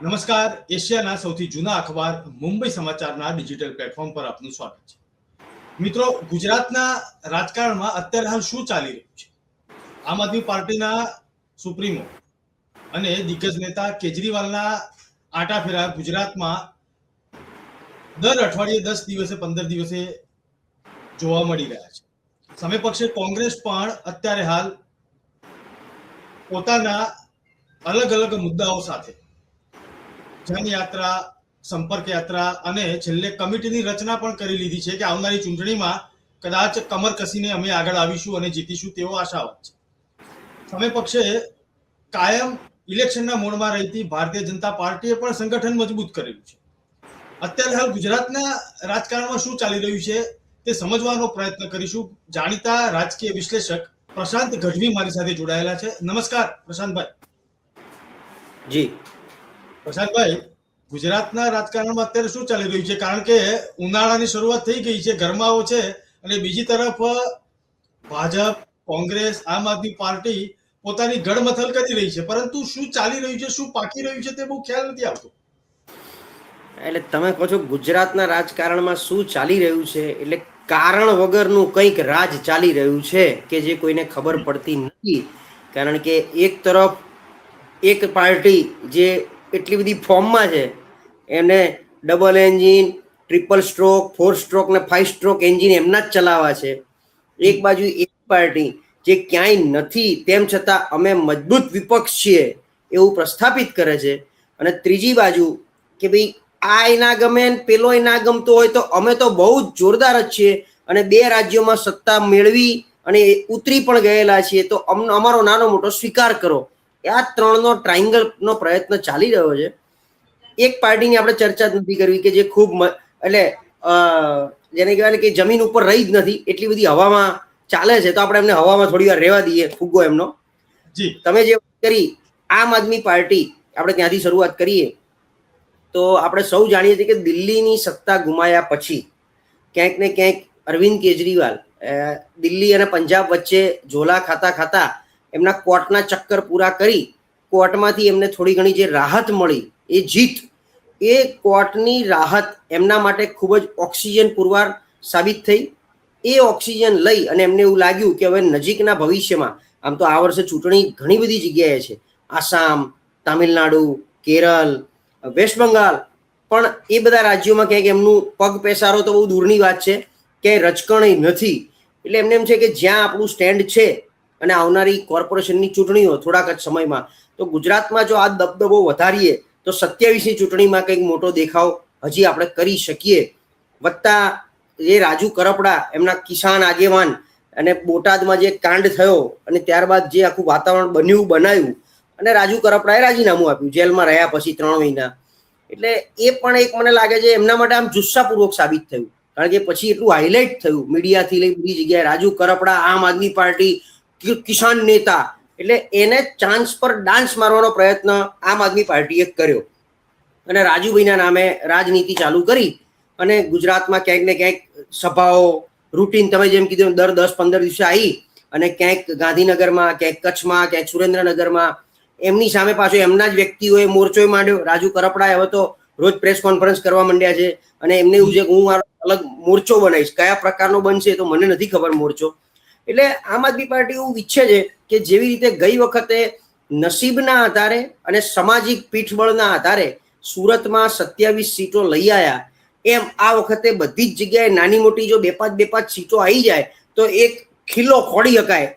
નમસ્કાર. એશિયાના સૌથી જૂના અખબાર મુંબઈ સમાચારના ડિજિટલ પ્લેટફોર્મ પર આપનું સ્વાગત છે. મિત્રો, ગુજરાતના રાજકારણમાં અત્યારે હાલ શું ચાલી રહ્યું છે? આમ આદમી પાર્ટીના સુપ્રીમો અને દિગ્ગજ નેતા કેજરીવાલના આટાફેરા ગુજરાતમાં દર અઠવાડિયે 10 દિવસે 15 દિવસે જોવા મળી રહ્યા છે. સામે પક્ષે કોંગ્રેસ પણ અત્યારે હાલ પોતાના અલગ અલગ મુદ્દાઓ સાથે જનયાત્રા, સંપર્ક યાત્રા અને છેલ્લે કમિટીની રચના પણ કરી લીધી છે કે આવનારી ચૂંટણીમાં કદાચ કમર કસીને અમે આગળ આવીશું અને જીતીશું તેવો આશાવાદ છે. સામે પક્ષે કાયમ ઇલેક્શનના મોડમાં રહેતી ભારતીય જનતા પાર્ટીએ પણ સંગઠન મજબૂત કરેલું છે. અત્યારે હાલ ગુજરાતના રાજકારણમાં શું ચાલી રહ્યું છે તે સમજવાનો પ્રયત્ન કરીશું. જાણીતા રાજકીય વિશ્લેષક પ્રશાંત ગઢવી મારી સાથે જોડાયેલા છે. નમસ્કાર પ્રશાંતભાઈ. જી પ્રશાંતભાઈ, ગુજરાતના રાજકારણમાં અત્યારે શું ચાલી રહ્યું છે? કારણ કે ઉનાળાની શરૂઆત થઈ ગઈ છે, ગરમાવો છે, અને બીજી તરફ ભાજપ, કોંગ્રેસ, આમ આદમી પાર્ટી પોતાની ગડમથલ કરી રહી છે, પરંતુ શું ચાલી રહ્યું છે, શું પાકી રહ્યું છે તે બહુ ખ્યાલ નથી આવતો. એટલે તમે કહો છો ગુજરાતના રાજકારણમાં શું ચાલી રહ્યું છે, એટલે કારણ વગરનું કંઈક રાજ ચાલી રહ્યું છે કે જે કોઈને ખબર પડતી નથી. કારણ કે એક તરફ એક પાર્ટી જે એટલી બધી ફોર્મમાં છે, એને double engine, triple stroke, 4 stroke ને 5 સ્ટ્રોક એન્જિન એમના જ ચલાવવા છે. એક બાજુ એક પાર્ટી જે ક્યાંય નથી તેમ છતાં અમે મજબૂત વિપક્ષ છીએ એવું પ્રસ્થાપિત કરે છે, અને ત્રીજી બાજુ કે ભાઈ આ ના ગમે પેલો ના ગમતો હોય તો અમે તો બહુ જ જોરદાર જ છીએ અને 2 રાજ્યોમાં સત્તા મેળવી અને ઉતરી પણ ગયેલા છીએ, તો અમારો નાનો મોટો સ્વીકાર કરો. આ ત્રણનો ટ્રાયંગલનો પ્રયત્ન ચાલી રહ્યો છે. એક પાર્ટીની આપણે ચર્ચા જ નથી કરવી કે જે ખૂબ એટલે જેને કહેવાય કે જમીન ઉપર રહી જ નથી, એટલી બધી હવામાં ચાલે છે, તો આપણે એમને હવામાં થોડી વાર રહેવા દઈએ ફુગ્ગો એમનો. જી, તમે જે વાત કરી આમ આદમી પાર્ટી, આપણે ત્યાંથી શરૂઆત કરીએ તો આપણે સૌ જાણીએ છીએ કે દિલ્હીની સત્તા ગુમાયા પછી ક્યાંક ને ક્યાંક અરવિંદ કેજરીવાલ દિલ્હી અને પંજાબ વચ્ચે ઝોલા ખાતા ખાતા એમના કોર્ટના ચક્કર પૂરા કરી કોર્ટમાંથી એમને થોડી ઘણી જે રાહત મળી, એ જીત, એ કોર્ટની રાહત એમના માટે ખૂબ જ ઓક્સિજન પુરવાર સાબિત થઈ. એ ઓક્સિજન લઈ અને એમને એવું લાગ્યું કે હવે નજીકના ભવિષ્યમાં, આમ તો આ વર્ષે ચૂંટણી ઘણી બધી જગ્યાએ છે, આસામ, તામિલનાડુ, કેરળ, વેસ્ટ બંગાળ, પણ એ બધા રાજ્યોમાં ક્યાંક એમનું પગ પેસારો તો બહુ દૂરની વાત છે, ક્યાંય રચકણ નથી. એટલે એમને એમ છે કે જ્યાં આપણું સ્ટેન્ડ છે અને આવનારી કોર્પોરેશનની ચૂંટણીઓ થોડાક જ સમયમાં, તો ગુજરાતમાં જો આ દબદબો વધારીએ તો 27ની ચૂંટણીમાં કંઈક મોટો દેખાવ હજી આપણે કરી શકીએ. વત્તા જે રાજુ કરપડા, એમના કિસાન આગેવાન, અને બોટાદમાં જે કાંડ થયો અને ત્યારબાદ જે આખું વાતાવરણ બનાવ્યું અને રાજુ કરપડાએ રાજીનામું આપ્યું જેલમાં રહ્યા પછી 3 મહિના. એટલે એ પણ એક મને લાગે છે એમના માટે આમ જુસ્સાપૂર્વક સાબિત થયું, કારણ કે પછી એટલું હાઇલાઇટ થયું મીડિયાથી લઈ બધી જગ્યાએ, રાજુ કરપડા આમ આદમી પાર્ટી કિસાન નેતા, એટલે એને ચાન્સ પર ડાન્સ મારવાનો પ્રયત્ન આમ આદમી પાર્ટીએ કર્યો અને રાજુભાઈના નામે રાજનીતિ ચાલુ કરી અને ગુજરાતમાં ક્યાંક ને ક્યાંક સભાઓ રૂટીન, તમે જેમ કીધું દર 10-15 દિવસે આવી અને ક્યાંક ગાંધીનગરમાં, ક્યાંક કચ્છમાં, ક્યાંક સુરેન્દ્રનગરમાં એમની સામે પાછો એમના જ વ્યક્તિઓએ મોરચો માંડ્યો. રાજુ કરપડા હવે તો રોજ પ્રેસ કોન્ફરન્સ કરવા માંડ્યા છે અને એમને એવું છે કે હું મારો અલગ મોરચો બનાવીશ. કયા પ્રકારનો બનશે તો મને નથી ખબર મોરચો. એટલે આમ આદમી પાર્ટી એવું ઈચ્છે છે કે જેવી રીતે ગઈ વખતે નસીબના આધારે અને સામાજિક પીઠબળના આધારે સુરતમાં 27 સીટો લઈ આવ્યા, એમ આ વખતે બધી જ જગ્યાએ નાની મોટી જો 2-5 સીટો આવી જાય તો એક ખીલ્લો ખોડી શકાય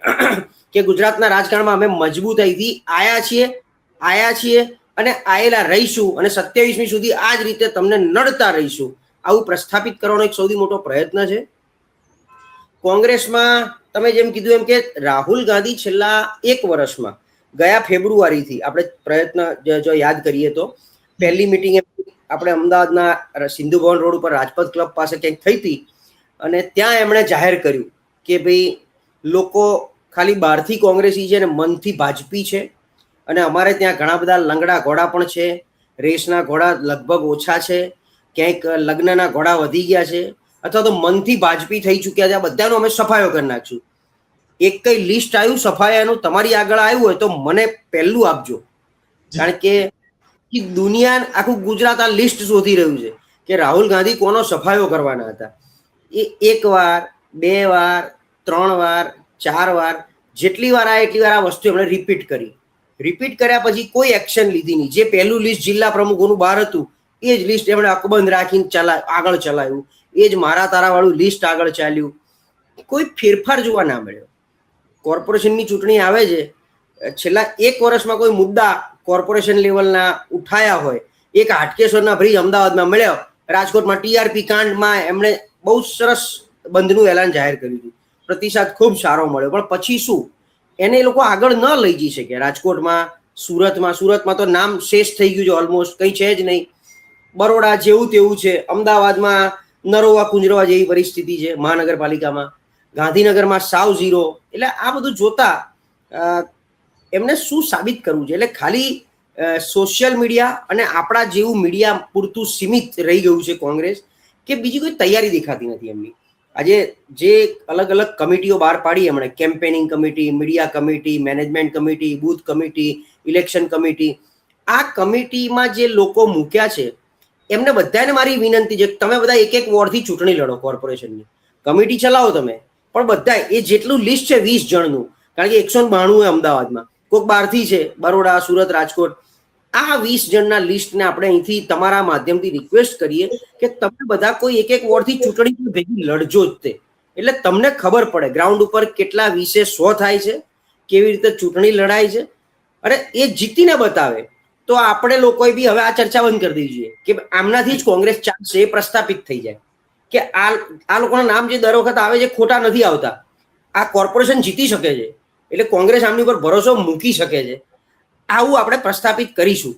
કે ગુજરાતના રાજકારણમાં અમે મજબૂતાઈથી આયા છીએ અને આયેલા રહીશું અને 27મી સુધી આ જ રીતે તમને નડતા રહીશું, આવું પ્રસ્થાપિત કરવાનો એક સૌથી મોટો પ્રયત્ન છે. કોંગ્રેસમાં તમે જેમ કીધું એમ કે રાહુલ ગાંધી છેલ્લા 1 વર્ષમાં, ગયા ફેબ્રુઆરીથી આપણે પ્રયત્ન જો યાદ કરીએ તો પહેલી મિટિંગ આપણે અમદાવાદના સિંધુ ભવન રોડ ઉપર રાજપથ ક્લબ પાસે ક્યાંક થઈ હતી અને ત્યાં એમણે જાહેર કર્યું કે ભાઈ લોકો ખાલી બહારથી કોંગ્રેસી છે અને મનથી ભાજપી છે, અને અમારે ત્યાં ઘણા બધા લંગડા ઘોડા પણ છે, રેસના ઘોડા લગભગ ઓછા છે, ક્યાંક લગ્નના ઘોડા વધી ગયા છે, અથવા તો મનથી ભાજપી થઈ ચૂક્યા છે. આ બધાનો અમે સફાયો કરી નાખશું. એક કઈ લિસ્ટ આવ્યું સફાયાનું તમારી આગળ આવ્યું હોય તો મને પહેલું આપજો, કારણ કે કે દુનિયા આખું ગુજરાત આ લિસ્ટ શોધી રહ્યું છે કે રાહુલ ગાંધી કોનો સફાયો કરવાના હતા. એ 1 વાર 2 વાર 3 વાર 4 વાર જેટલી વાર એટલી વાર આ વસ્તુ એમણે રિપીટ કર્યા પછી કોઈ એક્શન લીધી નહીં. જે પહેલું લિસ્ટ જિલ્લા પ્રમુખોનું બહાર હતું એ જ લિસ્ટ એમણે અકબંધ રાખીને આગળ ચલાવ્યું. એ જ મારા તારા વાળું લિસ્ટ આગળ ચાલ્યું. કોઈ ફેરફાર જોવા ના મળ્યો. કોર્પોરેશનની ચૂંટણી આવે છે, છેલ્લા 1 વર્ષમાં કોઈ મુદ્દા કોર્પોરેશન લેવલના ઉઠાયા હોય, એક હાટકેશ્વરના બ્રિજ અમદાવાદમાં મળ્યો, રાજકોટમાં ટીઆરપી કાંડમાં એમણે બહુ સરસ બંધનું એલાન જાહેર કર્યું હતું, પ્રતિસાદ ખૂબ સારો મળ્યો. પણ પછી શું, એને એ લોકો આગળ ન લઈ જઈ શકે. રાજકોટમાં, સુરતમાં તો નામ શેષ થઈ ગયું છે, ઓલમોસ્ટ કંઈ છે જ નહીં. બરોડા જેવું તેવું છે, અમદાવાદમાં નરોવા કુંજરવા જેવી પરિસ્થિતિ છે, મહાનગરપાલિકામાં, ગાંધીનગરમાં સાવ ઝીરો. એટલે આ બધું જોતા એમને શું સાબિત કરવું છે? એટલે ખાલી સોશિયલ મીડિયા અને આપણા જેવું મીડિયા પૂરતું સીમિત રહી ગયું છે કોંગ્રેસ, કે બીજી કોઈ તૈયારી દેખાતી નથી એમની. આજે જે અલગ અલગ કમિટીઓ બહાર પાડી એમણે, campaigning committee, media committee, management committee, booth committee, election committee, આ કમિટીમાં જે લોકો મૂક્યા છે એમને બધાને મારી વિનંતી છે કે તમે બધા 1-1 વોર્ડથી ચૂંટણી લડો. કોર્પોરેશનની કમિટી ચલાવો તમે, પણ બધા એ જેટલું લિસ્ટ છે 20 જણનું, કારણ કે 192 અમદાવાદમાં, કોઈક બહારથી છે, બરોડા, સુરત, રાજકોટ, આ 20 જણના લિસ્ટને આપણે અહીંથી તમારા માધ્યમથી રિક્વેસ્ટ કરીએ કે તમે બધા કોઈ 1-1 વોર્ડથી ચૂંટણી ભેગી લડજો જ તે. એટલે તમને ખબર પડે ગ્રાઉન્ડ ઉપર કેટલા 20-100 થાય છે, કેવી રીતે ચૂંટણી લડાય છે. અરે એ જીતીને બતાવે તો આપણે લોકોએ બી હવે આ ચર્ચા બંધ કરી દેવી જોઈએ કે આમનાથી જ કોંગ્રેસ ચાલશે, એ પ્રસ્થાપિત થઈ જાય કે આ લોકોના નામ જે દર વખત આવે છે ખોટા નથી આવતા. આ કોર્પોરેશન જીતી શકે છે એટલે કોંગ્રેસ આમની ઉપર ભરોસો મૂકી શકે છે, આવું આપણે પ્રસ્થાપિત કરીશું.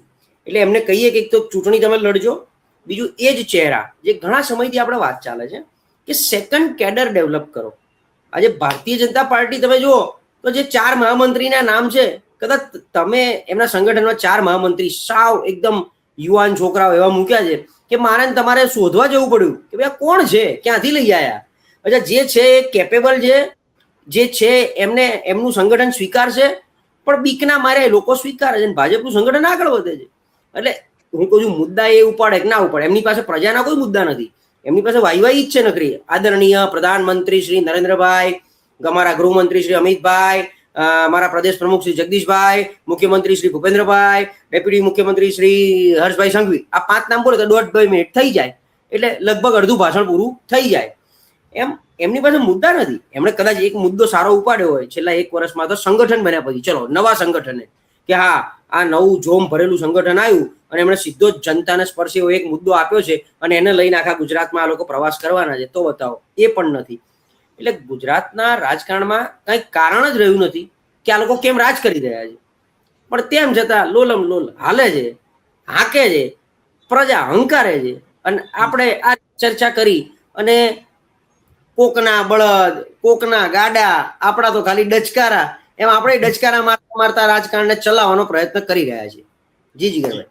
એટલે એમને કહીએ કે એક તો ચૂંટણી તમે લડજો, બીજું એ જ ચહેરા જે ઘણા સમયથી આપણે વાત ચાલે છે કે સેકન્ડ કેડર ડેવલપ કરો. આજે ભારતીય જનતા પાર્ટી તમે જુઓ તો જે 4 મહામંત્રીના નામ છે, કદાચ તમે એમના સંગઠનમાં 4 મહામંત્રી સાવ એકદમ યુવાન છોકરાઓ એવા મૂક્યા છે કે મારે તમારે શોધવા જવું પડ્યું કે ભાઈ કોણ છે, ક્યાંથી લઈ આવ્યા. અચ્છા, જે છે એ કેપેબલ છે, જે છે એમને એમનું સંગઠન સ્વીકારશે, પણ બીકના મારે લોકો સ્વીકારે છે, ભાજપનું સંગઠન આગળ વધે છે. એટલે હું કહું છું મુદ્દા એ ઉપાડે કે ના ઉપાડે, એમની પાસે પ્રજાના કોઈ મુદ્દા નથી, એમની પાસે વાહવાહી જ છે નકરી. આદરણીય પ્રધાનમંત્રી શ્રી નરેન્દ્રભાઈ, અમારા ગૃહમંત્રી શ્રી અમિતભાઈ, અમારા પ્રદેશ પ્રમુખ શ્રી જગદીશભાઈ, મુખ્યમંત્રી શ્રી ભૂપેન્દ્રભાઈ, ડેપ્યુટી મુખ્યમંત્રી શ્રી હર્ષભાઈ સંઘવી, આ 5 નામ બોલે તો 1.5-2 મિનિટ થઈ જાય, એટલે લગભગ અડધું ભાષણ પૂરું થઈ જાય. એમ એમની પાસે મુદ્દા નથી. એમણે કદાચ એક મુદ્દો સારો ઉપાડ્યો હોય છેલ્લા 1 વર્ષમાં, તો સંગઠન બન્યા પછી ચલો નવા સંગઠને કે હા આ નવું જોમ ભરેલું સંગઠન આવ્યું અને એમણે સીધો જ જનતાને સ્પર્શે એવો એક મુદ્દો આપ્યો છે અને એને લઈને આખા ગુજરાતમાં આ લોકો પ્રવાસ કરવાના છે, તો બતાવો. એ પણ નથી. એટલે ગુજરાતના રાજકારણમાં કંઈ કારણ જ રહ્યું નથી કે આ લોકો કેમ રાજ કરી રહ્યા છે. પણ તેમ છતાં લોલમ લોલ હાલે છે, હાકે છે, પ્રજા હંકારે છે. અને આપણે આ ચર્ચા કરી અને કોકના બળદ, કોકના ગાડા, આપણા તો ખાલી ડચકારા, એમ આપણે ડચકારા મારતા રાજકારણને ચલાવવાનો પ્રયત્ન કરી રહ્યા છીએ. જી જીગરભાઈ.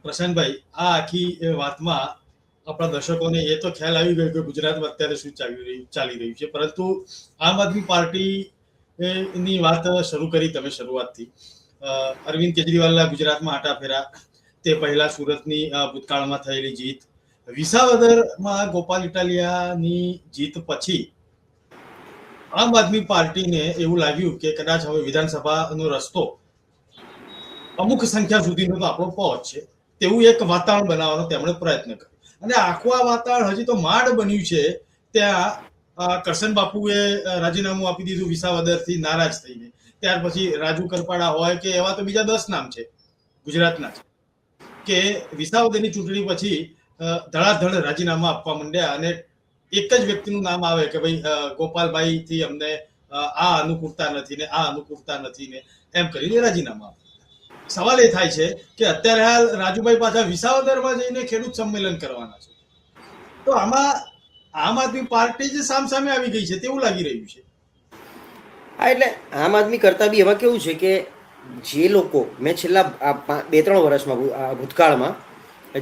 પ્રશાંતભાઈ, આ આખી વાતમાં આપણા દર્શકોને એ તો ખ્યાલ આવી ગયો કે ગુજરાતમાં અત્યારે શું ચાલી રહ્યું છે, પરંતુ આમ આદમી પાર્ટી ની વાત શરૂ કરી તમે શરૂઆતથી. અરવિંદ કેજરીવાલના ગુજરાતમાં આટા ફેરા, તે પહેલા સુરતની ભૂતકાળમાં થયેલી જીત, વિસાવદરમાં ગોપાલ ઇટાલિયાની જીત પછી આમ આદમી પાર્ટીને એવું લાગ્યું કે કદાચ હવે વિધાનસભાનો રસ્તો અમુક સંખ્યા સુધીનો તો આપણો પહોંચ છે, તેવું એક વાતાવરણ બનાવવાનો તેમણે પ્રયત્ન કર્યો. અને આખું આ વાતાવરણ હજી તો માંડ બન્યું છે ત્યાં કરશન બાપુએ રાજીનામું આપી દીધું વિસાવદરથી નારાજ થઈને. ત્યાર પછી રાજુ કરપાડા હોય કે એવા તો બીજા 10 નામ છે ગુજરાતના કે વિસાવદરની ચૂંટણી પછી ધડાધડ રાજીનામા આપવા માંડ્યા અને એક જ વ્યક્તિનું નામ આવે કે ભાઈ ગોપાલભાઈ થી અમને આ અનુકૂળતા નથી ને આ અનુકૂળતા નથી ને એમ કરીને રાજીનામા આપે. સવાલ એ થાય છે કે અત્યારે હાલ રાજુભાઈ પાછા વિસાવદરમાં જઈને ખેડૂત સંમેલન કરવાના છે, તો આમાં આમ આદમી પાર્ટી જ સામસામે આવી ગઈ છે તેવું લાગી રહ્યું છે. હા, એટલે આમ આદમી કરતા બી એમાં કેવું છે કે જે લોકો મેં છેલ્લા 2-3 વર્ષમાં ભૂતકાળમાં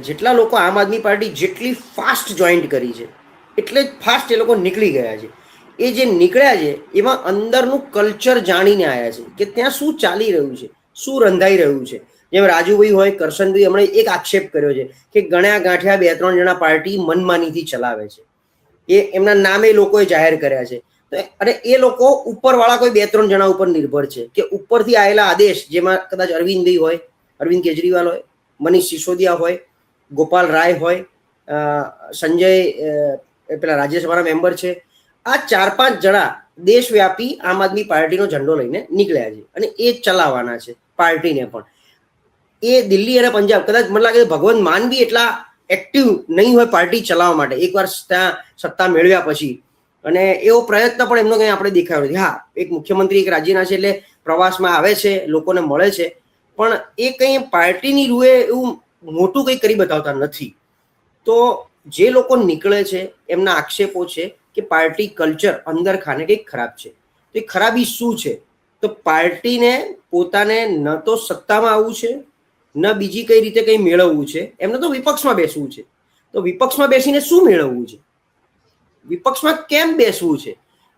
જેટલા લોકો આમ આદમી પાર્ટી જેટલી ફાસ્ટ જોઈન્ટ કરી છે એટલે જ ફાસ્ટ એ લોકો નીકળી ગયા છે. એ જે નીકળ્યા છે એમાં અંદરનું કલ્ચર જાણીને આવ્યા છે કે ત્યાં શું ચાલી રહ્યું છે, શું રંધાઈ રહ્યું છે. જેમ રાજુભાઈ હોય, કરશનભાઈ, હમણાં એક આક્ષેપ કર્યો છે કે ગણ્યા ગાંઠ્યા 2-3 જણા પાર્ટી મનમાનીથી ચલાવે છે. એ એમના નામે લોકોએ જાહેર કર્યા છે. અને એ લોકો ઉપરવાળા કોઈ 2-3 જણા ઉપર નિર્ભર છે કે ઉપરથી આવેલા આદેશ, જેમાં કદાચ અરવિંદભાઈ હોય, અરવિંદ કેજરીવાલ હોય, મનીષ સિસોદિયા હોય, ગોપાલ રાય હોય, સંજય પેલા રાજ્યસભાના મેમ્બર છે, આ 4-5 જણા દેશવ્યાપી આમ આદમી પાર્ટીનો ઝંડો લઈને નીકળ્યા છે અને એ જ ચલાવવાના છે પાર્ટીને પણ. એ દિલ્હી અને પંજાબ, કદાચ મને લાગે ભગવંત માન બી એટલા એક્ટિવ નહીં હોય પાર્ટી ચલાવવા માટે એકવાર ત્યાં સત્તા મેળવ્યા પછી. અને એવો પ્રયત્ન પણ એમનો કંઈ આપણે દેખાયો નથી. હા, એક મુખ્યમંત્રી એક રાજ્યના છે એટલે પ્રવાસમાં આવે છે, લોકોને મળે છે, પણ એ કંઈ પાર્ટીની રૂએ એવું મોટું કંઈ કરી બતાવતા નથી. તો જે લોકો નીકળે છે એમના આક્ષેપો છે કે પાર્ટી કલ્ચર અંદર ખાને કંઈક ખરાબ છે. તો એ ખરાબી શું છે? તો પાર્ટીને પોતાને ન તો સત્તામાં આવવું છે, ન બીજી કઈ રીતે કંઈ મેળવવું છે, એમને તો વિપક્ષમાં બેસવું છે. તો વિપક્ષમાં બેસીને શું મેળવવું છે? વિપક્ષમાં કેમ બેસવું છે?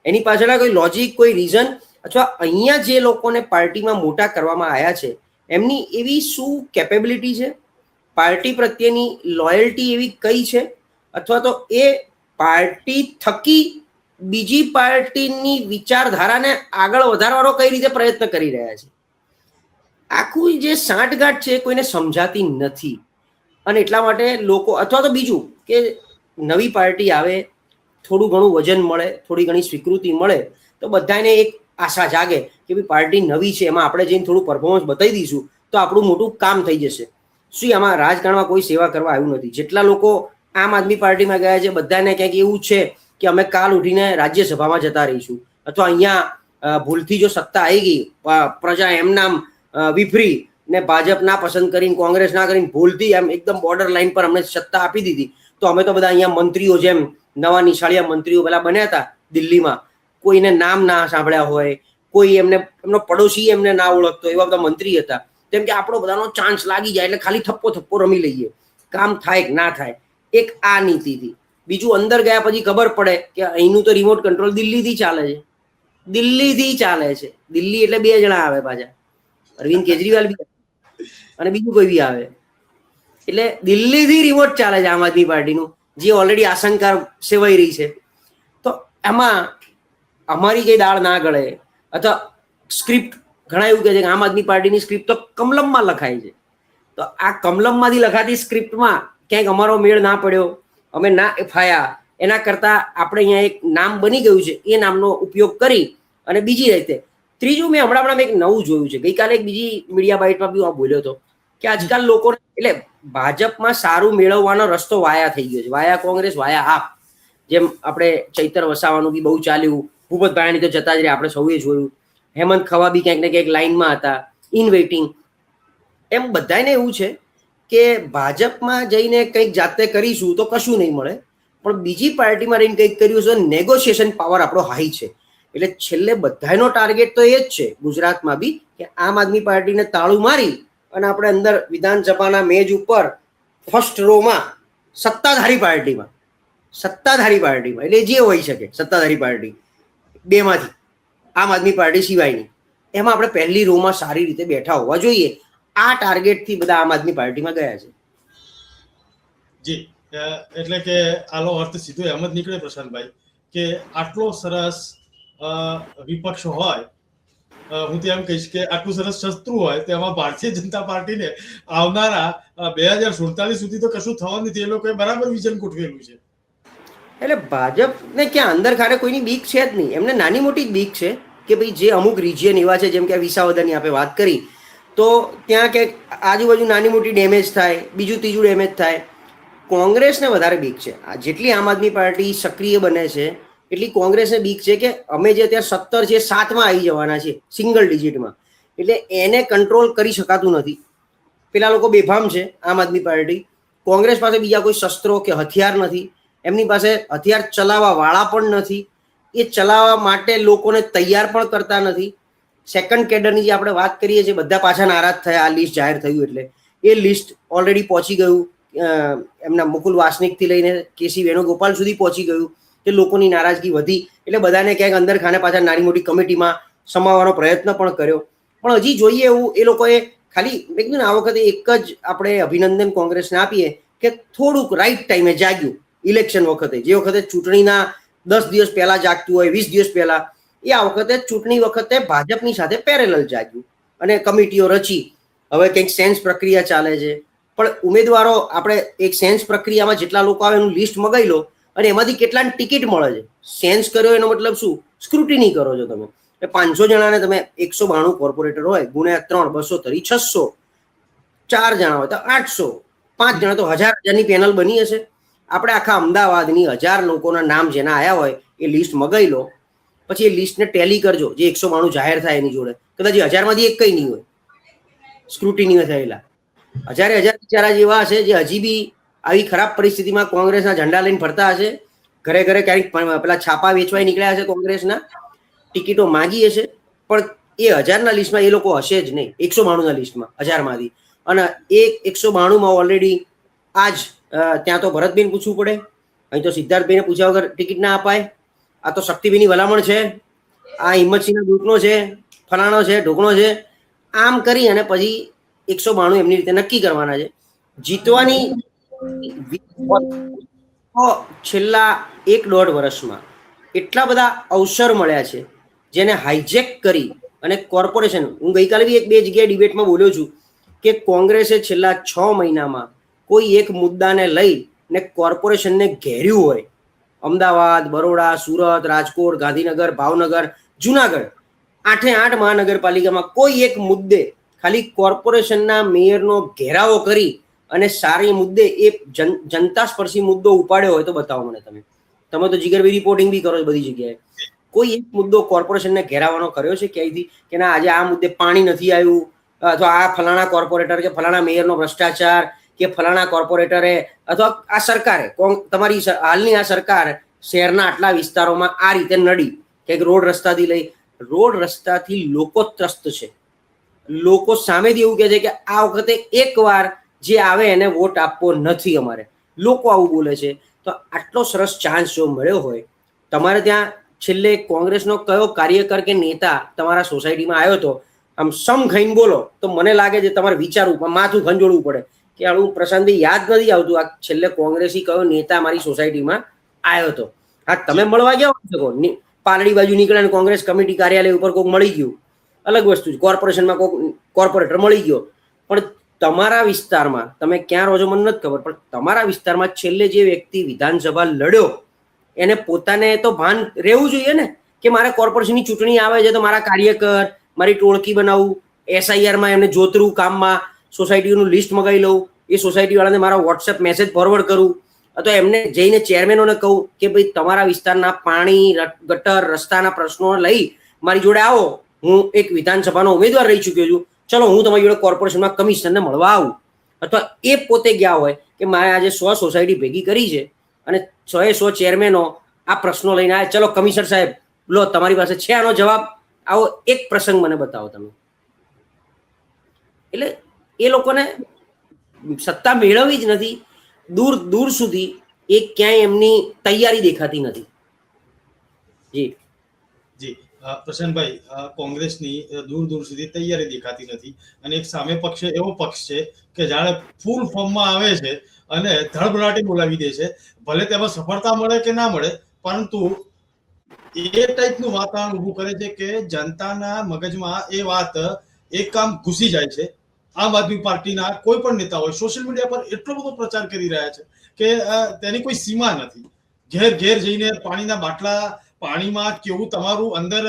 એની પાછળ કોઈ લોજિક, કોઈ રીઝન, અથવા અહીંયા જે લોકોને પાર્ટીમાં મોટા કરવામાં આવ્યા છે એમની એવી શું કેપેબિલિટી છે, પાર્ટી પ્રત્યેની લોયલ્ટી એવી કઈ છે, અથવા તો એ પાર્ટી થકી બીજી પાર્ટીની વિચારધારાને આગળ વધારવાનો કઈ રીતે પ્રયત્ન કરી રહ્યા છે? આખું જે સાંઠગાંઠ છે કોઈને સમજાતી નથી. અને એટલા માટે લોકો, અથવા તો બીજું કે નવી પાર્ટી આવે, થોડું ઘણું વજન મળે, થોડી ઘણી સ્વીકૃતિ મળે, તો બધાને એક આશા જાગે કે ભાઈ પાર્ટી નવી છે, એમાં આપણે જઈને થોડું પરફોર્મન્સ બતાવી દઈશું તો આપણું મોટું કામ થઈ જશે. શું આમાં રાજકારણમાં કોઈ સેવા કરવા આવ્યું નથી. જેટલા લોકો આમ આદમી પાર્ટીમાં ગયા છે બધાને ક્યાંક એવું છે કે અમે કાલ ઉઠીને રાજ્યસભામાં જતા રહીશું, અથવા અહીંયા ભૂલથી જો સત્તા આવી ગઈ, પ્રજા એમ નામ વિફરી ને ભાજપ ના પસંદ કરીને, કોંગ્રેસ ના કરીને, ભૂલથી એમ એકદમ બોર્ડર લાઈન પર અમને સત્તા આપી દીધી, તો અમે તો બધા અહીંયા મંત્રીઓ, જેમ નવા નિશાળિયા મંત્રીઓ પેલા બન્યા હતા દિલ્હીમાં, કોઈને નામ ના સાંભળ્યા હોય, કોઈ એમનો પડોશી એમને ના ઓળખતો, એવા બધા મંત્રી હતા. કેમ કે આપણો બધાનો ચાન્સ લાગી જાય એટલે ખાલી થપ્પો રમી લઈએ, કામ થાય કે ના થાય. એક આ નીતિથી. બીજું, અંદર ગયા પછી ખબર પડે કે અહીંનું તો રિમોટ કંટ્રોલ દિલ્હીથી ચાલે છે. દિલ્હીથી ચાલે છે. દિલ્હી એટલે 2 જણા આવે પાછા, અરવિંદ કેજરીવાલ બી અને બીજું કોઈ બી આવે. એટલે દિલ્હીથી રિમોટ ચાલે છે આમ આદમી પાર્ટીનું, જે ઓલરેડી આશંકા સેવાઈ રહી છે. તો એમાં અમારી કઈ દાળ ના ગળે, અથવા સ્ક્રિપ્ટ, ઘણા એવું કહે છે કે આમ આદમી પાર્ટીની સ્ક્રિપ્ટ તો કમલમમાં લખાય છે. તો આ કમલમમાંથી લખાતી સ્ક્રિપ્ટમાં ક્યાંક અમારો મેળ ના પડ્યો, અમે ના ફાયા, એના કરતાં આપણે અહીંયા એક નામ બની ગયું છે, એ નામનો ઉપયોગ કરી અને બીજી રીતે. ત્રીજું, મેં હમણાં એક નવું જોયું છે, ગઈકાલે એક બીજી મીડિયા બાઇટમાં બી હું બોલ્યો હતો કે આજકાલ લોકોને, એટલે ભાજપમાં સારું મેળવવાનો રસ્તો વાયા થઈ ગયો છે, વાયા કોંગ્રેસ, વાયા આપ. જેમ આપણે ચૈતર વસાવાનું બી બહુ ચાલ્યું, ભૂપત ભાયાણી તો જતા જ રહ્યા, આપણે સૌએ જોયું, હેમંત ખવા બી ક્યાંક ને ક્યાંક લાઇનમાં હતા, ઇન વેઇટિંગ. એમ બધાને એવું છે કે ભાજપમાં જઈને કંઈક જાતે કરીશું તો કશું નહીં મળે, પણ બીજી પાર્ટીમાં રહીને કંઈક કર્યું છે, નેગોશિએશન પાવર આપણો હાઈ છે. એટલે છેલ્લે બધાનો ટાર્ગેટ તો એ જ છે ગુજરાતમાં બી, કે આમ આદમી પાર્ટીને તાળું મારી અને આપણે અંદર વિધાનસભાના મેજ ઉપર ફર્સ્ટ રોમાં સત્તાધારી પાર્ટીમાં, એટલે જે હોઈ શકે સત્તાધારી પાર્ટી બેમાંથી, આમ આદમી પાર્ટી સિવાયની, એમાં આપણે પહેલી રોમાં સારી રીતે બેઠા હોવા જોઈએ. આ ટાર્ગેટથી બધા આમ આદમી પાર્ટીમાં ગયા છે. જી, એટલે કે આનો અર્થ સીધો એમ જ નીકળે પ્રશાંતભાઈ કે આટલો સરસ વિપક્ષ હોય, હું તો એમ કહીશ કે આટલું સરસ શસ્ત્રુ હોય, તેમાં ભારતીય જનતા પાર્ટીને આવનારા 2047 સુધી તો કશું થવાનું નથી. એ લોકોએ બરાબર વિઝન ગોઠવેલું છે. એટલે ભાજપને ક્યાં અંદર ખાને કોઈની બીક છે જ નહીં. એમને નાની મોટી જ બીક છે કે ભાઈ જે અમુક રિજિયન એવા છે, જેમ કે વિસાવદરની આપણે વાત કરી, તો ત્યાં ક્યાંક આજુબાજુ નાની મોટી ડેમેજ થાય, બીજું ત્રીજું ડેમેજ થાય. કોંગ્રેસને વધારે બીક છે. જેટલી આમ આદમી પાર્ટી સક્રિય બને છે એટલી કોંગ્રેસને બીક છે કે અમે જે અત્યારે 17 છે 7માં આવી જવાના છે, સિંગલ ડિજિટમાં. એટલે એને કંટ્રોલ કરી શકાતું નથી. પેલા લોકો બેફામ છે આમ આદમી પાર્ટી. કોંગ્રેસ પાસે બીજા કોઈ શસ્ત્રો કે હથિયાર નથી, એમની પાસે હથિયાર ચલાવવા વાળા પણ નથી, એ ચલાવવા માટે લોકોને તૈયાર પણ કરતા નથી. સેકન્ડ કેડરની જે આપણે વાત કરીએ છીએ, બધા પાછા નારાજ થયા આ લિસ્ટ જાહેર થયું એટલે. એ લિસ્ટ ઓલરેડી પહોંચી ગયું એમના મુકુલ વાસનિકથી લઈને કેસી વેણુગોપાલ સુધી પહોંચી ગયું, કે લોકોની નારાજગી વધી એટલે બધાને ક્યાંક અંદર ખાને પાછા નાની મોટી કમિટીમાં સમાવવાનો પ્રયત્ન પણ કર્યો. પણ હજી જોઈએ એવું એ લોકોએ ખાલી મેં કીધું ને આ વખતે એક જ આપણે અભિનંદન કોંગ્રેસને આપીએ કે થોડુંક રાઈટ ટાઈમે જાગ્યું. ઇલેક્શન વખતે, જે વખતે ચૂંટણીના 10 દિવસ પહેલા જાગતું હોય, 20 દિવસ પહેલા, એ આ વખતે ચૂંટણી વખતે ભાજપની સાથે પેરેલલ જાગ્યું અને કમિટીઓ રચી. હવે કંઈક સેન્સ પ્રક્રિયા ચાલે છે, પણ ઉમેદવારો આપણે એક સેન્સ પ્રક્રિયામાં જેટલા લોકો આવે એનું લિસ્ટ મગાવી લો અને એમાંથી કેટલાને ટિકિટ મળે છે. સેન્સ કર્યો એનો મતલબ શું? સ્ક્રુટિની કરો છો તમે. 500 જણાને તમે 192 કોર્પોરેટર હોય ગુણ્યા 3, 200 તરી 600, 4 જણા હોય તો 800, 5 જણા તો 1000ની પેનલ બની હશે. આપણે આખા અમદાવાદની 1000 લોકોના નામ જેના આવ્યા હોય એ લિસ્ટ મગાવી લો, પછી એ લિસ્ટને ટેલી કરજો જે 192 જાહેર થાય એની જોડે. કદાચ 1000માંથી એક કઈ નહીં હોય સ્ક્રુટિની થયેલા. 1000 બિચારા જેવા હશે જે હજી બી આવી ખરાબ પરિસ્થિતિમાં કોંગ્રેસના ઝંડા લઈને ફરતા હશે, ઘરે ઘરે ક્યાંક પેલા છાપા વેચવાય નીકળ્યા હશે, કોંગ્રેસના ટિકિટો માગી હશે, પણ એ 1000ના લિસ્ટમાં એ લોકો હશે જ નહીં, 192ના લિસ્ટમાં 1000માંથી. અને એ 192માં ઓલરેડી આજ ત્યાં તો ભરતબેન પૂછવું પડે, અહીં તો સિદ્ધાર્થભાઈને પૂછ્યા વગર ટિકિટ ના અપાય. આ તો શક્તિભાઈની ભલામણ છે, આ હિંમતસિંહના ગ્રુપનો છે, ફલાણો છે, ઢોકણો છે. આમ કરી અને પછી 192 એમની રીતે નક્કી કરવાના છે. જીતવાની છેલ્લા 1-1.5 વર્ષમાં એટલા બધા અવસર મળ્યા છે જેને હાઈજેક કરી અને કોર્પોરેશન, હું ગઈકાલે બી 1-2 જગ્યાએ ડિબેટમાં બોલ્યો છું કે કોંગ્રેસે છેલ્લા 6 મહિનામાં કોઈ એક મુદ્દાને લઈ ને કોર્પોરેશનને ઘેર્યું હોય. અમદાવાદ, બરોડા, સુરત, રાજકોટ, ગાંધીનગર, ભાવનગર, જુનાગઢ, 8 મહાનગરપાલિકામાં કોઈ એક મુદ્દે ખાલી કોર્પોરેશનના મેયરનો ઘેરાવો કરી અને સારી મુદ્દે એ જનતા સ્પર્શી મુદ્દો ઉપાડ્યો હોય તો બતાવો મને. તમે તો જીગરભાઈ રિપોર્ટિંગ બી કરો છો બધી જગ્યાએ. કોઈ એક મુદ્દો કોર્પોરેશનને ઘેરાવાનો કર્યો છે ક્યાંયથી કે ના આજે આ મુદ્દે પાણી નથી આવ્યું, અથવા આ ફલાણા કોર્પોરેટર કે ફલાણા મેયરનો ભ્રષ્ટાચાર, કે ફલાણા કોર્પોરેટરે અથવા આ સરકારે, તમારી હાલની આ સરકાર શહેરના આટલા વિસ્તારોમાં આ રીતે નડી કે રોડ રસ્તાથી લઈ, રોડ રસ્તાથી લોકો ત્રસ્ત છે. લોકો સામેથી એવું કહે છે કે આ વખતે એકવાર જે આવે એને વોટ આપવો નથી અમારે. લોકો આવું બોલે છે. તો આટલો સરસ ચાન્સ જો મળ્યો હોય, તમારે ત્યાં છેલ્લે કોંગ્રેસનો કયો કાર્યકર કે નેતા તમારા સોસાયટીમાં આવ્યો હતો, આમ સમ ખાઈને બોલો તો મને લાગે છે તમારે વિચારવું, માથું ખંજોળવું પડે કે આનું પ્રશાંતભાઈ યાદ નથી આવતું આ છેલ્લે કોંગ્રેસી કયો નેતા મારી સોસાયટીમાં આવ્યો હતો. હા, તમે મળવા ગયા હોય શકો, પાલડી બાજુ નીકળે અને કોંગ્રેસ કમિટી કાર્યાલય ઉપર કોઈક મળી ગયું, અલગ વસ્તુ છે. કોર્પોરેશનમાં કોઈ કોર્પોરેટર મળી ગયો, પણ તમારા વિસ્તારમાં, તમે ક્યાં રહો છો મને નથી ખબર, પણ તમારા વિસ્તારમાં છેલ્લે જે વ્યક્તિ વિધાનસભા લડ્યો એને પોતાને તો ભાન રહેવું જોઈએ ને કે મારે કોર્પોરેશનની ચૂંટણી આવે છે તો મારા કાર્યકર, મારી ટોળકી બનાવું, SIRમાં એમને જોતરું કામમાં સોસાયટીનું લિસ્ટ મગાવી લઉં, એ સોસાયટીવાળાને મારા વોટ્સએપ મેસેજ ફોરવર્ડ કરું, અથવા એમને જઈને ચેરમેનોને કહું કે ભાઈ તમારા વિસ્તારના પાણી, ગટર, રસ્તાના પ્રશ્નો લઈ મારી જોડે આવો, હું એક વિધાનસભાનો ઉમેદવાર રહી ચૂક્યો છું, ચલો હું તમારી જોડે કોર્પોરેશનમાં કમિશનરને મળવા આવું. અથવા એ પોતે ગયા હોય કે મારે આજે 100 સોસાયટી ભેગી કરી છે અને 100 ચેરમેનો આ પ્રશ્નો લઈને આવ્યા, ચલો કમિશનર સાહેબ લો તમારી પાસે છે આનો જવાબ, આવો એક પ્રસંગ મને બતાવો તમે. એટલે એ લોકોને સત્તા મેળવવી જ નથી, દૂર દૂર સુધી એ ક્યાંય એમની તૈયારી દેખાતી નથી. જી જી પ્રશાંતભાઈ, કોંગ્રેસની દૂર દૂર સુધી તૈયારી દેખાતી નથી અને એક સામે પક્ષ એવો પક્ષ છે કે જાણે ફૂલ ફોર્મમાં આવે છે અને ધડબડાટી બોલાવી દે છે. ભલે તેમાં સફળતા મળે કે ના મળે, પરંતુ એ ટાઈપનું વાતાવરણ ઊભું કરે છે કે જનતાના મગજમાં એ વાત એક કામ ઘૂસી જાય છે. આમ આદમી પાર્ટીના કોઈ પણ નેતા હોય સોશિયલ મીડિયા પર એટલો બધો પ્રચાર કરી રહ્યા છે કે તેની કોઈ સીમા નથી. ઘેર ઘેર જઈને પાણીના બાટલા, પાણીમાં કેવું તમારું અંદર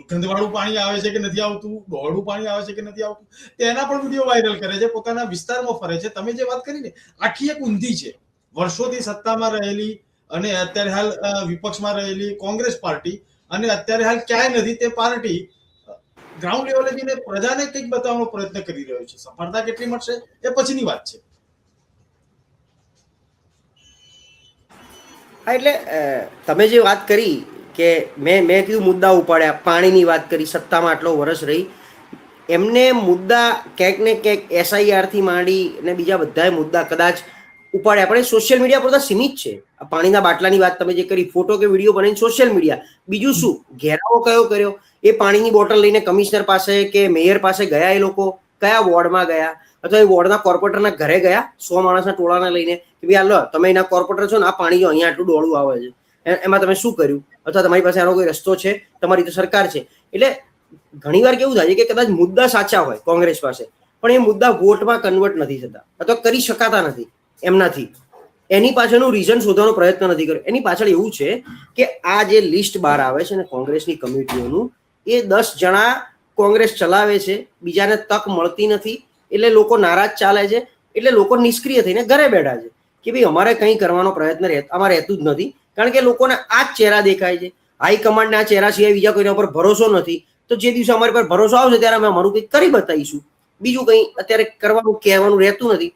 ગંધવાળું પાણી આવે છે કે નથી આવતું, ડોળું પાણી આવે છે કે નથી આવતું, તેના પણ વિડીયો વાયરલ કરે છે, પોતાના વિસ્તારમાં ફરે છે. તમે જે વાત કરી ને આખી એક ઊંધી છે. વર્ષોથી સત્તામાં રહેલી અને અત્યારે હાલ વિપક્ષમાં રહેલી કોંગ્રેસ પાર્ટી અને અત્યારે હાલ ક્યાંય નથી તે પાર્ટી ગ્રાઉન્ડ લેવલે જઈને પ્રજાને કંઈક બતાવવાનો પ્રયત્ન કરી રહ્યો છે. સફળતા કેટલી મળશે એ પછીની વાત છે. હા, એટલે તમે જે વાત કરી કે મેં કીધું મુદ્દા ઉપાડ્યા, પાણીની વાત કરી, સત્તામાં આટલો વર્ષ રહી, એમને મુદ્દા ક્યાંક ને ક્યાંક SIR થી માંડી ને બીજા બધા મુદ્દા કદાચ ઉપાડ્યા, પણ એ સોશિયલ મીડિયા પૂરતા સીમિત છે. આ પાણીના બાટલાની વાત તમે જે કરી, ફોટો કે વિડીયો બનાવીને સોશિયલ મીડિયા, બીજું શું ઘેરાવો કયો કર્યો? એ પાણીની બોટલ લઈને કમિશનર પાસે કે મેયર પાસે ગયા એ લોકો કયા વોર્ડમાં ગયા, અથવા એ વોર્ડના કોર્પોરેટરના ઘરે ગયા 100 માણસના ટોળાને લઈને કે ભાઈ આ લો તમે એના કોર્પોરેટર છો ને, આ પાણી જો અહીંયા આટલું ડોળું આવે છે, એમાં તમે શું કર્યું, અથવા તમારી પાસે આનો કોઈ રસ્તો છે, તમારી તો સરકાર છે. એટલે ઘણીવાર કેવું થાય છે કે કદાચ મુદ્દા સાચા હોય કોંગ્રેસ પાસે, પણ એ મુદ્દા વોટમાં કન્વર્ટ નથી થતા અથવા કરી શકાતા નથી એમનાથી. એની પાછળનું રીઝન શોધવાનો પ્રયત્ન નથી કર્યો. એની પાછળ એવું છે કે આ જે લિસ્ટ બહાર આવે છે ને કોંગ્રેસની કમિટીઓનું, એ 10 જણા કોંગ્રેસ ચલાવે છે, બીજાને તક મળતી નથી, એટલે લોકો નારાજ ચાલે છે, એટલે લોકો નિષ્ક્રિય થઈને ઘરે બેઠા છે કે ભાઈ અમારે કંઈ કરવાનો પ્રયત્ન આમાં રહેતું જ નથી, કારણ કે લોકોને આ જ ચહેરા દેખાય છે. હાઈકમાન્ડને આ ચહેરા સિવાય બીજા કોઈના ઉપર ભરોસો નથી. તો જે દિવસે અમારી પર ભરોસો આવશે ત્યારે અમે અમારું કંઈક કરી બતાવીશું. બીજું કંઈ અત્યારે કરવાનું કહેવાનું રહેતું નથી.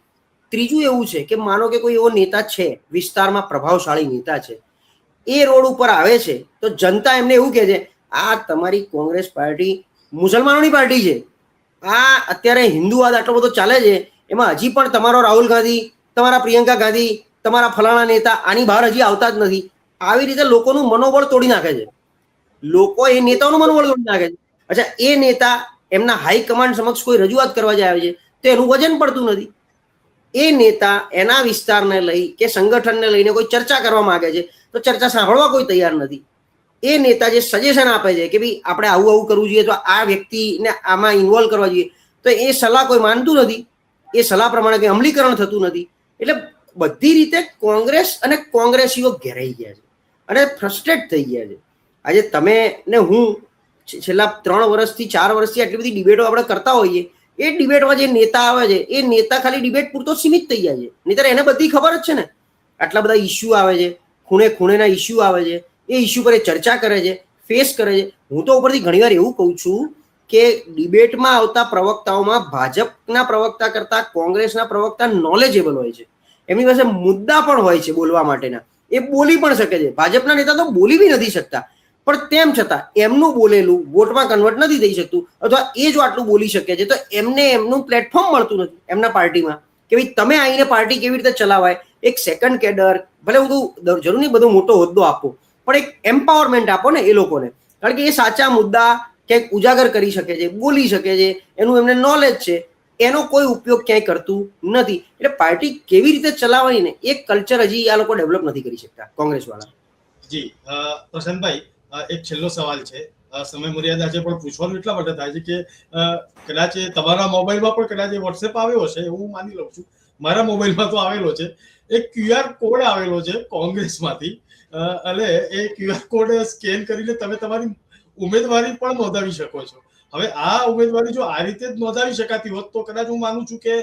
ત્રીજું એવું છે કે માનો કે કોઈ એવો નેતા છે, વિસ્તારમાં પ્રભાવશાળી નેતા છે, એ રોડ ઉપર આવે છે તો જનતા એમને એવું કહે છે આ તમારી કોંગ્રેસ પાર્ટી મુસલમાનોની પાર્ટી છે, આ અત્યારે હિન્દુવાદ આટલો બધો ચાલે છે, એમાં હજી પણ તમારો રાહુલ ગાંધી, તમારા પ્રિયંકા ગાંધી, તમારા ફલાણા નેતા આની બહાર હજી આવતા જ નથી. આવી રીતે લોકોનું મનોબળ તોડી નાખે છે. લોકો એ નેતાઓનું મનોબળ તોડી નાખે છે. અચ્છા, એ નેતા એમના હાઈકમાન્ડ સમક્ષ કોઈ રજૂઆત કરવા જાય છે તો એનું વજન પડતું નથી. એ નેતા એના વિસ્તારને લઈ કે સંગઠનને લઈને કોઈ ચર્ચા કરવા માંગે છે તો ચર્ચા સાંભળવા કોઈ તૈયાર નથી. એ નેતા જે સજેશન આપે છે કે ભાઈ આપણે આવું આવું કરવું જોઈએ, તો આ વ્યક્તિને આમાં ઇન્વોલ્વ કરવા જોઈએ, તો એ સલાહ કોઈ માનતું નથી. એ સલાહ પ્રમાણે કંઈ અમલીકરણ થતું નથી. એટલે બધી રીતે કોંગ્રેસ અને કોંગ્રેસીઓ ઘેરાઈ ગયા છે અને ફ્રસ્ટ્રેટ થઈ ગયા છે. આજે તમે ને હું છેલ્લા 3 વર્ષથી 4 વર્ષથી આટલી બધી ડિબેટો આપણે કરતા હોઈએ, એ ડિબેટમાં જે નેતા આવે છે એ નેતા ખાલી ડિબેટ પૂરતો સીમિત થઈ જાય છે. નહીંતર એને બધી ખબર જ છે ને, આટલા બધા ઇસ્યુ આવે છે, ખૂણે ખૂણેના ઇસ્યુ આવે છે, એ ઇસ્યુ પર એ ચર્ચા કરે છે, ફેસ કરે છે. હું તો ઉપરથી ઘણીવાર એવું કહું છું કે ડિબેટમાં આવતા પ્રવક્તાઓમાં ભાજપના પ્રવક્તા કરતાં કોંગ્રેસના પ્રવક્તા નોલેજેબલ હોય છે, એમની પાસે મુદ્દા પણ હોય છે બોલવા માટેના, એ બોલી પણ શકે છે. ભાજપના નેતા તો બોલી બી નથી શકતા, પણ તેમ છતાં એમનું બોલેલું વોટમાં કન્વર્ટ નથી થઈ શકતું, અથવા એ જો આટલું બોલી શકે છે તો એમને એમનું પ્લેટફોર્મ મળતું નથી એમના પાર્ટીમાં કે ભાઈ તમે આવીને પાર્ટી કેવી રીતે ચલાવાય. એક સેકન્ડ કેડર, ભલે હું જરૂર નહીં બધો મોટો હોદ્દો આપો, પણ એક એમ્પાવરમેન્ટ આપો ને એ લોકોને, કારણ કે એ સાચા મુદ્દા ક્યાંક ઉજાગર કરી શકે છે, બોલી શકે છે, એનું એમને નોલેજ છે. એનો કોઈ ઉપયોગ ક્યાંય કરતું નથી. એટલે પાર્ટી કેવી રીતે ચલાવવાની ને એક કલ્ચર હજી આ લોકો ડેવલપ નથી કરી શકતા કોંગ્રેસ વાળા. જી પ્રશાંતભાઈ, એક છેલ્લો સવાલ છે, સમય મર્યાદા છે પણ પૂછવાનું એટલા માટે થાય છે કે કદાચ તમારા મોબાઈલમાં પણ કદાચ વોટ્સએપ આવ્યો હશે એવું માની લઉં છું. મારા મોબાઈલમાં તો આવેલો છે, એક QR કોડ આવેલો છે કોંગ્રેસમાંથી, અને એ QR કોડ સ્કેન કરીને તમે તમારી ઉમેદવારી પણ નોંધાવી શકો છો. હવે આ ઉમેદવારી જો આ રીતે જ નોંધાવી શકાતી હોત તો કદાચ હું માનું છું કે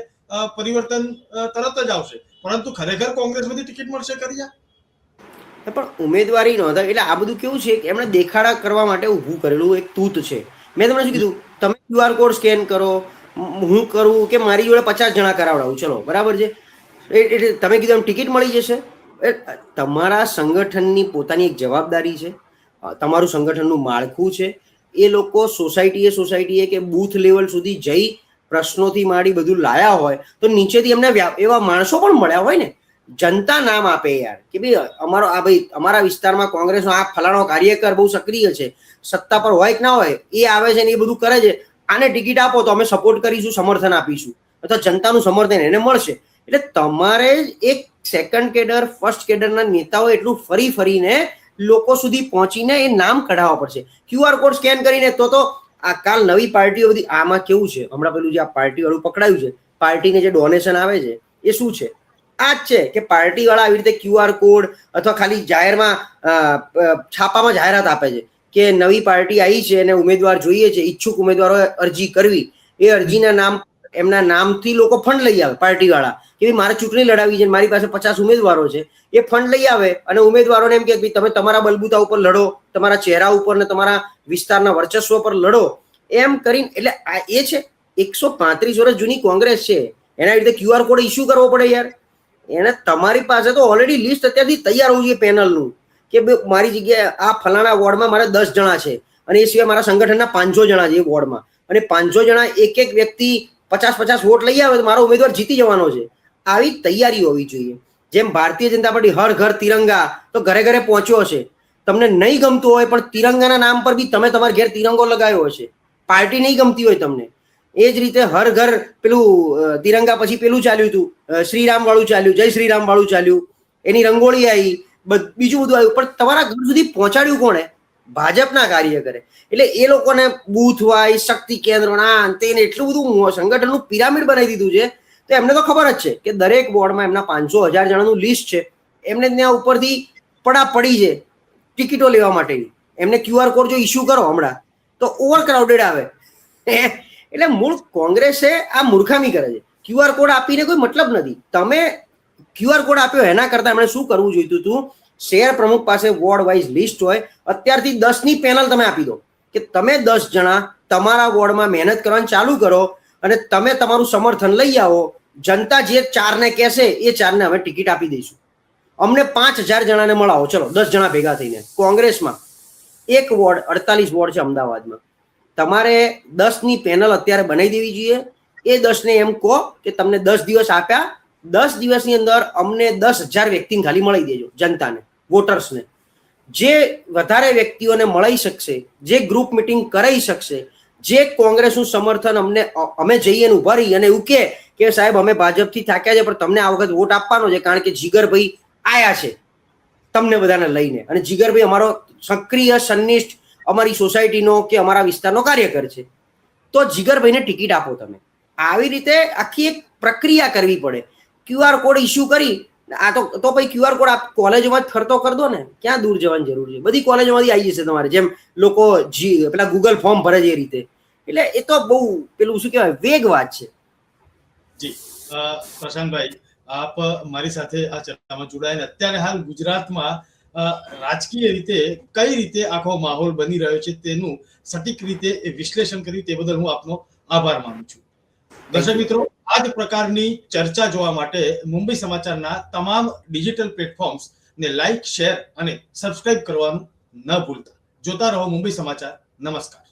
પરિવર્તન તરત જ આવશે, પરંતુ ખરેખર કોંગ્રેસમાંથી ટિકિટ મળશે કરી? પણ ઉમેદવારી નોંધાવી એટલે આ બધું કેવું છે કે એમણે દેખાડા કરવા માટે ઊભું કરેલું એક તૂત છે. મેં તમને શું કીધું, તમે QR કોડ સ્કેન કરો, હું કરું કે મારી જોડે 50 જણા કરાવડાવું, ચલો બરાબર છે, એટલે તમે કીધું એમ ટિકિટ મળી જશે. તમારા સંગઠનની પોતાની એક જવાબદારી છે, તમારું સંગઠનનું માળખું છે. એ લોકો સોસાયટીએ કે બૂથ લેવલ સુધી જઈ પ્રશ્નોથી માંડી બધું લાયા હોય તો નીચેથી એમને એવા માણસો પણ મળ્યા હોય ને, જનતા નામ આપે યાર કે ભાઈ અમારા વિસ્તારમાં કોંગ્રેસનો આ ફલાણો કાર્યકર બહુ સક્રિય છે, સત્તા પર હોય કે ના હોય એ આવે છે ને એ બધું કરે છે, આને ટિકિટ આપો તો અમે સપોર્ટ કરીશું, સમર્થન આપીશું, અથવા જનતાનું સમર્થન એને મળશે. એટલે તમારે એક સેકન્ડ કેડર, ફર્સ્ટ કેડરના નેતાઓ એટલું ફરીને લોકો સુધી પહોંચીને એ નામ કઢાવવા પડશે. QR કોડ સ્કેન કરીને તો આ કાલ નવી પાર્ટીઓ બધી, આમાં કેવું છે હમણાં પેલું જે આ પાર્ટી વાળું પકડાયું છે, પાર્ટીને જે ડોનેશન આવે છે એ શું છે, આ જ છે કે પાર્ટી વાળા આવી રીતે QR કોડ અથવા ખાલી જાહેરમાં છાપામાં જાહેરાત આપે છે કે નવી પાર્ટી આવી છે અને ઉમેદવાર જોઈએ છે, ઈચ્છુક ઉમેદવારોએ અરજી કરવી. એ અરજીના નામ, એમના નામથી લોકો ફંડ લઈ આવે પાર્ટી વાળા કે ભાઈ મારે ચૂંટણી લડાવી છે, મારી પાસે 50 ઉમેદવારો છે, એ ફંડ લઈ આવે અને ઉમેદવારોને એમ કે તમે તમારા બલબૂતા ઉપર લડો, તમારા ચહેરા ઉપર ને તમારા વિસ્તારના વર્ચસ્વ પર લડો, એમ કરીને. એટલે આ એ છે 135 વર્ષ જૂની કોંગ્રેસ છે, એના રીતે QR કોડ ઇસ્યુ કરવો પડે યાર. એને તમારી પાસે તો ઓલરેડી લિસ્ટ અત્યારથી તૈયાર હોવું જોઈએ પેનલનું કે મારી જગ્યાએ આ ફલાણા વોર્ડમાં મારે 10 જણા છે અને એ સિવાય મારા સંગઠનના 500 જણા છે એ વોર્ડમાં, અને 500 જણા એક વ્યક્તિ 50 વોટ લઈ આવે તો મારો ઉમેદવાર જીતી જવાનો છે. આવી તૈયારી હોવી જોઈએ. જેમ ભારતીય જનતા પાર્ટી હર ઘર તિરંગા તો ઘરે ઘરે પહોંચ્યો હશે, તમને નહીં ગમતું હોય પણ તિરંગાના નામ પર બી તમે તમારા ઘેર તિરંગો લગાવ્યો હશે, પાર્ટી નહીં ગમતી હોય તમને એ જ રીતે હર ઘર પેલું તિરંગા પછી પેલું ચાલ્યું હતું, શ્રીરામ વાળું ચાલ્યું, જય શ્રીરામ વાળું ચાલ્યું, એની રંગોળી આવી, બીજું બધું આવ્યું, પણ તમારા ઘર સુધી પહોંચાડ્યું કોણે? ભાજપના કાર્યકરે. એટલે એ લોકોને બૂથ વાઇઝ શક્તિ કેન્દ્ર તેને એટલું બધું સંગઠનનું પિરામિડ બનાવી દીધું છે. તો એમને તો ખબર જ છે કે દરેક વોર્ડમાં એમના 500,000 જણાનું લિસ્ટ છે, એમને ત્યાં ઉપરથી પડી છે ટિકિટો લેવા માટેની. એમને QR કોડ જો ઇસ્યુ કરો હમણાં તો ઓવર ક્રાઉડેડ આવે. એટલે મૂળ કોંગ્રેસે આ મૂર્ખામી કરે છે. QR કોડ આપીને કોઈ મતલબ નથી. તમે QR કોડ આપ્યો એના કરતા એમણે શું કરવું જોઈતું હતું? શહેર પ્રમુખ પાસે વોર્ડ વાઇઝ લિસ્ટ હોય, અત્યારથી 10ની પેનલ તમે આપી દો કે તમે 10 જણા તમારા વોર્ડમાં મહેનત કરવાનું ચાલુ કરો અને તમે તમારું સમર્થન લઈ આવો. જનતા જે 4ને કહેશે એ 4ને અમે ટિકિટ આપી દઈશું. અમને 5,000 જણાને મળાવો, ચલો 10 જણા ભેગા થઈને. કોંગ્રેસમાં એક વોર્ડ 48 વોર્ડ છે અમદાવાદમાં, તમારે 10ની પેનલ અત્યારે બનાવી દેવી જોઈએ. એ 10ને એમ કહો કે તમને 10 દિવસ આપ્યા, 10 દિવસની અંદર અમને 10,000 વ્યક્તિને ખાલી મળી દેજો, જનતાને, વોટર્સને. જે વધારે વ્યક્તિઓને મળી શકશે, જે ગ્રુપ મિટિંગ કરાવી શકશે, જે કોંગ્રેસનું સમર્થન અમે જઈએ ને ઉભા રહી અને એવું કે સાહેબ અમે ભાજપથી થાક્યા છે પણ તમને આ વખત વોટ આપવાનો છે કારણ કે જીગરભાઈ આયા છે તમને બધાને લઈને, અને જીગરભાઈ અમારો સક્રિય સન્નિષ્ઠ અમારી સોસાયટીનો કે અમારા વિસ્તારનો કાર્યકર છે, તો જીગરભાઈને ટિકિટ આપો તમે. આવી રીતે આખી એક પ્રક્રિયા કરવી પડે. QR કોડ ઇસ્યુ કરી આ તો પછી QR કોડ આપ કોલેજોમાં જ ફરતો કરી દો ને, ક્યાં દૂર જવાની જરૂર છે? બધી કોલેજોમાંથી આવી જશે તમારે, જેમ લોકો પેલા ગૂગલ ફોર્મ ભરે છે એ રીતે. એટલે એ તો બહુ પેલું શું કહેવાય, વેગ વાત છે. જી પ્રશાંતભાઈ, આપ મારી સાથે આ ચર્ચામાં જોડાયા. અત્યારે હાલ ગુજરાતમાં રાજકીય રીતે કઈ રીતે આખો માહોલ બની રહ્યો છે તેનું સટીક રીતે વિશ્લેષણ કર્યું તે બદલ હું આપનો આભાર માનું છું. દર્શક મિત્રો, આ જ પ્રકારની ચર્ચા જોવા માટે મુંબઈ સમાચારના તમામ ડિજિટલ પ્લેટફોર્મ્સ ને લાઈક, શેર અને સબસ્ક્રાઇબ કરવાનું ન ભૂલતા. જોતા રહો મુંબઈ સમાચાર. નમસ્કાર.